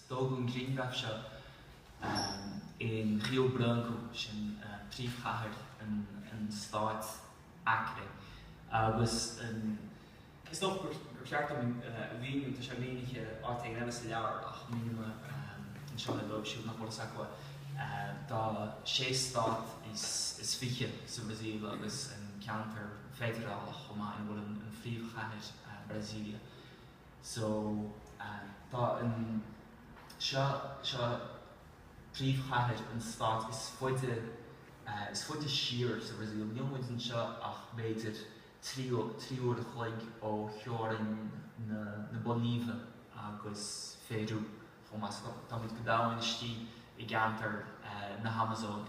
dógún greengraf seo in Rio Branco sin príomhchathair an Stát Acre. Agus is doch gur ceart am bhíonn tá sé mínige átaí eile sa leabhar ach mínima an seo le lobhsú nach bhfuil sacla dá sé stát is fiche sa Brasil agus an ceantar féidearál chumá bhfuil an phríomhchathair Brasília. So tá an seo príomhchathair an stát is fuide siar sa Brasil. Níl an seo ach méidir tríú a chloig ó cheorann na Bolíve agus féidirú chumá tá muid go dáhain istí I gceantar na Amazon.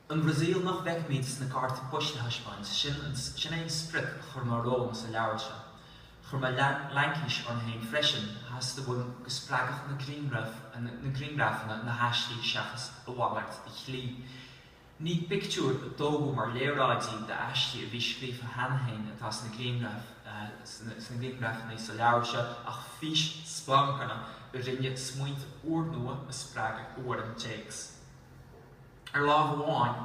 An Brasil nach bheicimid na carta poiste Hijmans sin é spric chur mar róm sa leabhar seo. Chur mar leankis an hain freisin has do bhfuil go spregach na greengrafna na haistlí seachas a bhhailart I chlí. Ní pictiúr a dógú mar léráidí de aistí a bhí scríomh a hanhain atá sna greengrafna sa leabhar seo ach fís Splancanna a rinne smuointe uair nua a spregach uair an takes. Lámh amháin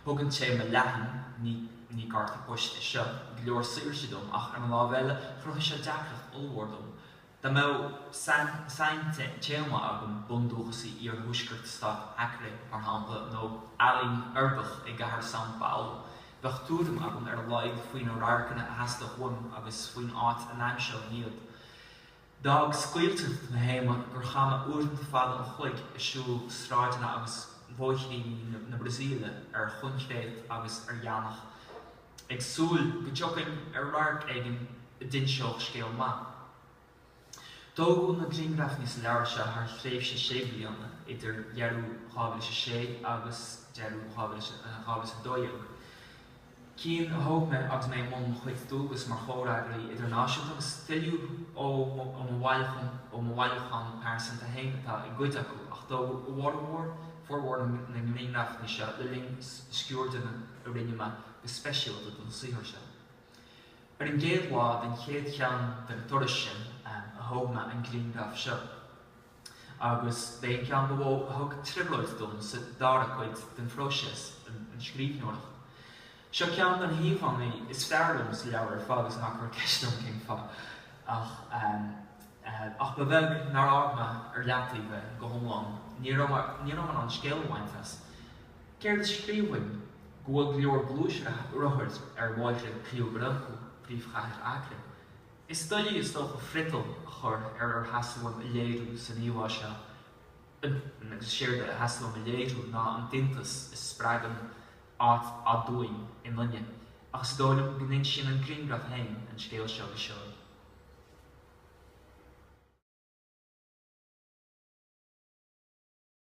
thugann sé me leathan ní carta poiste seo go leor suirse dom ach an lámh eile chruthú sé deacracht ulmhór dom. Tá mé sain téama agam bundúchasí ar thuaisceart Stát Acre ar hampla nó Alín Urbach I gcathair São Paulo. Bheadh túram agam ar laghad faoin ó rácanna a heasta chuan agus faoin áit an aimseo níod. Dag scaoilteach na héama gur chama uaireanta fada an chuig a siúil sráideanna agus bhóithní na Brasília ar chunchéad agus ar dheannach. Ag súil go deochain ar ráirc éigean a dinseoch scéal ma. Dógú na greengrafní sa leabhar seo thar chléibhse sé bliana idir dearú chábhailise sé agus dearú chábhailise dóideach. Cín a thóg me agus mé món chuid dúgus mar chórágraí idirnáisiúnta agus stiú ó mhailchan percent a héin atá I gcuid acu ach dó bhharmhór forhór na greengrafní seo le ling sciúrdaine a rinne me go speisialta don suíthar seo. Ar an géad bhád an chéad cheann den turas sin a thóg me an greengraf seo. Agus bé ceann go bhfuil thug tribleoid dom sa dara chuid den phróiseas an scríbhneoireach. Seo ceann an híomhannaí is fearlumm sa leabhar fágus nach gur ceistem cén fá ach ba bheith nar ágma ar leataí bheith go thomláin ní raibh an scéalmhaintas. Céir de scríomhainn go bhfuil leor glúise ruthairt ar bháilte Rio Branco príomhchathair Acre. Is dóigh is dócha frital chur ar hasamhaim a léadú san íomhá seo agus séirde a hasamhaim a léadú ná an dintas is spreagan áit a dúin in Lunne. Agus dóilm go ninn sin an greengraf hain an scéal seo go seoil.